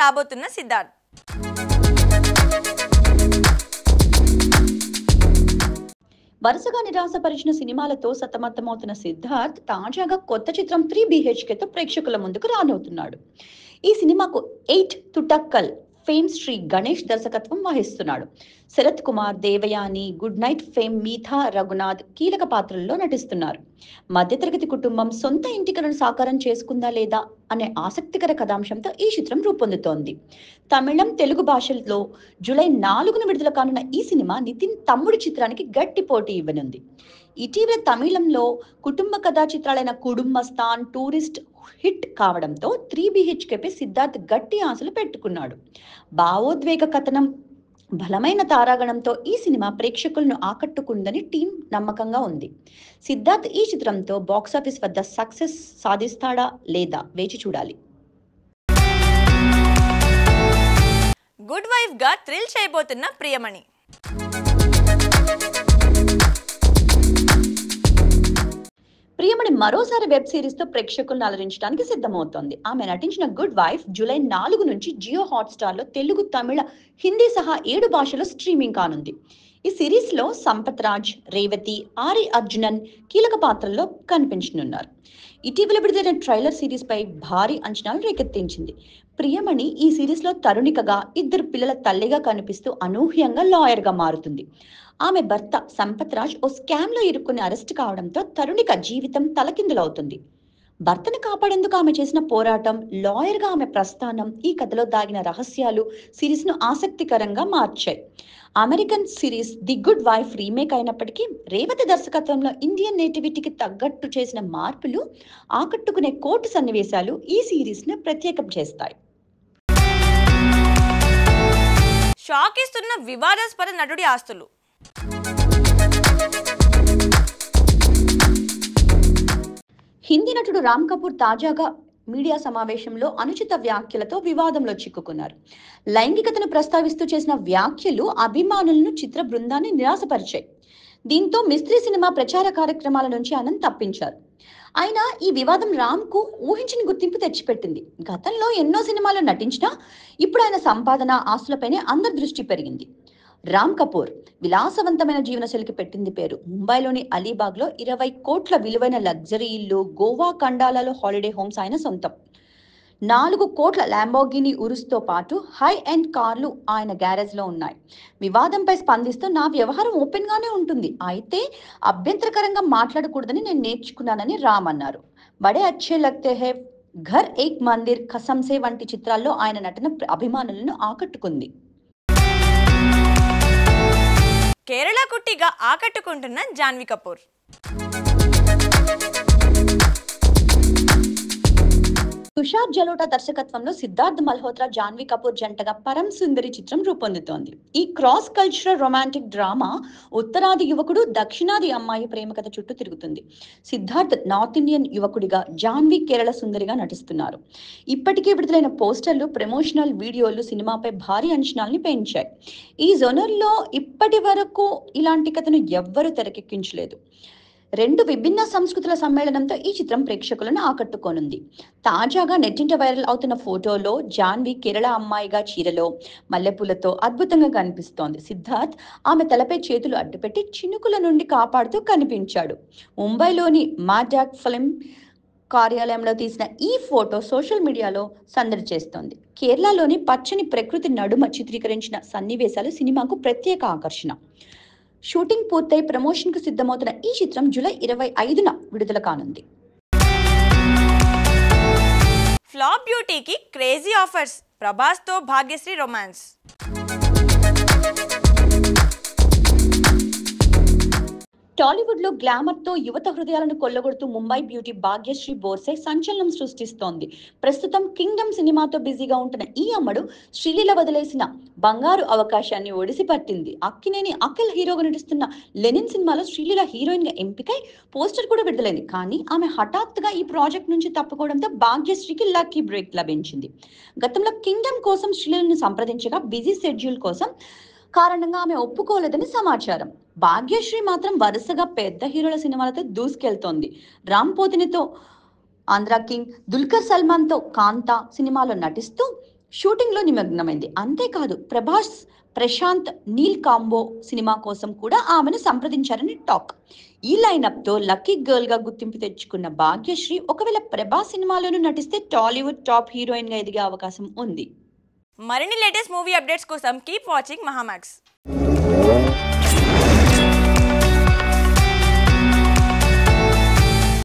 రాబోతున్న సిద్ధార్థ్. వరుసగా నిరాశపరిచిన సినిమాలతో సతమతమవుతున్న సిద్ధార్థ్ తాజాగా కొత్త చిత్రం 3BHKతో ప్రేక్షకుల ముందుకు రానవుతున్నాడు. ఈ సినిమాకు 8 తుటక్కల్ ఫేమ్ శ్రీ గణేష్ దర్శకత్వం వహిస్తున్నాడు. Sarath Kumar, Devayani, good night fame Meetha Raghunath కీలక పాత్రల్లో నటిస్తున్నారు. మధ్యతరగతి కుటుంబం సొంత ఇంటి కలను సాకారం చేసుకుందా లేదా అనే ఆసక్తికర కథాంశంతో ఈ చిత్రం రూపొందుతోంది. తమిళం, తెలుగు భాషల్లో జూలై 4న విడుదల కానున్న ఈ సినిమా నితిన్ తమ్ముడి చిత్రానికి గట్టి పోటీ ఇవ్వనుంది. ఇటీవల తమిళంలో కుటుంబ కథా చిత్రాలైన కుడుంబస్థాన్, టూరిస్ట్ హిట్ కావడంతో 3BHKపై సిద్ధార్థ్ గట్టి ఆశలు పెట్టుకున్నాడు. భావోద్వేగ కథనం, బలమైన తారాగణంతో ఈ సినిమా ప్రేక్షకులను ఆకట్టుకుందని టీం నమ్మకంగా ఉంది. సిద్ధార్థ్ ఈ చిత్రంతో బాక్సాఫీస్ వద్ద సక్సెస్ సాధిస్తాడా లేదా వేచి చూడాలి. గుడ్ వైఫ్ గా థ్రిల్ చేయబోతున్న ప్రియమణి. ప్రియమణి మరోసారి వెబ్ సిరీస్ తో ప్రేక్షకులను అలరించడానికి సిద్ధమవుతోంది. ఆమె నటించిన గుడ్ వైఫ్ జూలై 4 నుంచి జియో హాట్స్టార్ లో తెలుగు, తమిళ, హిందీ సహా 7 భాషల్లో స్ట్రీమింగ్ కానుంది. ఈ సిరీస్ లో సంపత్ రాజ్, రేవతి, ఆరి అర్జునన్ కీలక పాత్రల్లో కనిపించనున్నారు. ఇటీవల విడుదలైన ట్రైలర్ సిరీస్ పై భారీ అంచనాలు రేకెత్తించింది. ప్రియమణి ఈ సిరీస్ లో తరుణికగా, 2 పిల్లల తల్లిగా కనిపిస్తూ అనూహ్యంగా లాయర్ గా మారుతుంది. ఆమె భర్త సంపత్ రాజ్ ఓ స్కామ్ లో ఇరుక్కుని అరెస్ట్ కావడంతో తరుణిక జీవితం తలకిందులవుతుంది. భర్తను కాపాడేందుకు ఆమె చేసిన పోరాటం, లాయర్ గా ఆమె ప్రస్థానం, ఈ కథలో దాగిన రహస్యాలు సిరీస్ ను ఆసక్తికరంగా మార్చాయి. American series the good wife remake అయినప్పటికీ రేవతి దర్శకత్వంలో ఇండియన్ నేటివిటీకి తగ్గట్టు చేసిన మార్పులు, ఆకట్టుకునే కోర్టు సన్నివేశాలు ఈ సిరీస్ ను ప్రత్యేకం చేస్తాయి. షాక్ ఇస్తున్న వివాదాస్పద నటుడి ఆస్తులు. హిందీ నటుడు రామ్ కపూర్ తాజాగా మీడియా సమావేశంలో అనుచిత వ్యాఖ్యలతో వివాదంలో చిక్కుకున్నారు. లైంగికతను ప్రస్తావిస్తూ చేసిన వ్యాఖ్యలు అభిమానులను, చిత్ర బృందాన్ని నిరాశపరిచాయి. దీంతో మిస్త్రీ సినిమా ప్రచార కార్యక్రమాల నుంచి ఆయన తప్పించారు. అయినా ఈ వివాదం రామ్ కు ఊహించని గుర్తింపు తెచ్చిపెట్టింది. గతంలో ఎన్నో సినిమాల్లో నటించినా ఇప్పుడు ఆయన సంపాదన, ఆస్తులపైనే అందరి దృష్టి పెరిగింది. రామ్ కపూర్ విలాసవంతమైన జీవనశైలికి పెట్టింది పేరు. ముంబైలోని అలీబాగ్ లో 20 కోట్ల విలువైన లగ్జరీ ఇల్లు, గోవా ఖండాలలో హాలిడే హోమ్స్ ఆయన సొంతం. 4 కోట్ల ల్యాంబోర్గిని ఉరుస్తో పాటు హై ఎండ్ కార్లు ఆయన గ్యారేజ్ లో ఉన్నాయి. వివాదంపై స్పందిస్తూ, నా వ్యవహారం ఓపెన్ గానే ఉంటుంది, అయితే అభ్యంతరకరంగా మాట్లాడకూడదని నేను నేర్చుకున్నానని రామ్ అన్నారు. బడే అచ్చే లగ్తే హై, ఘర్ ఏక్ మందిర్, కసమ్ సే వంటి చిత్రాల్లో ఆయన నటన అభిమానులను ఆకట్టుకుంది. కేరళ కుట్టిగా ఆకట్టుకుంటున్న జాన్వీ కపూర్. తుషార్ జలోటా దర్శకత్వంలో సిద్ధార్థ్ మల్హోత్రా, జాన్వీ కపూర్ జంటగా పరం సుందరి చిత్రం రూపొందుతోంది. ఈ క్రాస్ కల్చరల్ రొమాంటిక్ డ్రామా ఉత్తరాది యువకుడు, దక్షిణాది అమ్మాయి ప్రేమ కథ చుట్టూ తిరుగుతుంది. సిద్ధార్థ్ నార్త్ ఇండియన్ యువకుడిగా, జాన్వీ కేరళ సుందరిగా నటిస్తున్నారు. ఇప్పటికే విడుదలైన పోస్టర్లు, ప్రమోషనల్ వీడియోలు సినిమాపై భారీ అంచనాల్ని పెంచాయి. ఈ జోనర్లో ఇప్పటి వరకు ఇలాంటి కథను ఎవ్వరూ తెరకెక్కించలేదు. 2 విభిన్న సంస్కృతుల సమ్మేళనంతో ఈ చిత్రం ప్రేక్షకులను ఆకట్టుకోనుంది. తాజాగా నెట్టింట వైరల్ అవుతున్న ఫోటోలో జాన్వీ కేరళ అమ్మాయిగా చీరలో, మల్లెపూలతో అద్భుతంగా కనిపిస్తోంది. సిద్ధార్థ్ ఆమె తలపై చేతులు అడ్డుపెట్టి చినుకుల నుండి కాపాడుతూ కనిపించాడు. ముంబైలోని మాడాక్ ఫిల్మ్ కార్యాలయంలో తీసిన ఈ ఫోటో సోషల్ మీడియాలో సందడి చేస్తోంది. కేరళలోని పచ్చని ప్రకృతి నడుమ చిత్రీకరించిన సన్నివేశాలు సినిమాకు ప్రత్యేక ఆకర్షణ. షూటింగ్ పూర్తయి ప్రమోషన్ కు సిద్ధమవుతున్న ఈ చిత్రం జూలై 25న విడుదల కానుంది. ఫ్లాప్ బ్యూటీకి క్రేజీ ఆఫర్స్, ప్రభాస్ తో భాగ్యశ్రీ రొమాన్స్. టాలీవుడ్ లో గ్లామర్ తో యువత హృదయాలను కొల్లగొడుతూ ముంబై బ్యూటీ భాగ్యశ్రీ బోర్సే సంచలనం సృష్టిస్తోంది. ప్రస్తుతం కింగ్డమ్ సినిమాతో బిజీగా ఉంటున్న ఈ అమ్మడు శ్రీలీల వదిలేసిన బంగారు అవకాశాన్ని ఒడిసి పట్టింది. అక్కినేని అఖిల్ హీరోగా నటిస్తున్న లెనిన్ సినిమాలో శ్రీలీల హీరోయిన్ గా ఎంపికై పోస్టర్ కూడా విడుదలైంది. కానీ ఆమె హఠాత్తుగా ఈ ప్రాజెక్ట్ నుంచి తప్పుకోవడంతో భాగ్యశ్రీకి లక్కీ బ్రేక్ లభించింది. గతంలో కింగ్డమ్ కోసం శ్రీలీలను సంప్రదించగా బిజీ షెడ్యూల్ కోసం కారణంగా ఆమె ఒప్పుకోలేదని సమాచారం. భాగ్యశ్రీ మాత్రం వరుసగా పెద్ద హీరోల సినిమాలతో దూసుకెళ్తోంది. రామ్ పోతినితో ఆంధ్ర కింగ్, దుల్కర్ సల్మాన్ తో కాంతా సినిమాలో నటిస్తూ షూటింగ్లో నిమగ్నమైంది. అంతేకాదు ప్రభాస్, ప్రశాంత్ నీల్ కాంబో సినిమా కోసం కూడా ఆమెను సంప్రదించారని టాక్. ఈ లైనప్తో లక్కీ గర్ల్గా గుర్తింపు తెచ్చుకున్న భాగ్యశ్రీ ఒకవేళ ప్రభాస్ సినిమాలోనూ నటిస్తే టాలీవుడ్ టాప్ హీరోయిన్గా ఎదిగే అవకాశం ఉంది. మరిన్ని లేటెస్ట్ మూవీ అప్డేట్స్ కోసం కీప్ వాచింగ్ మహామాక్స్.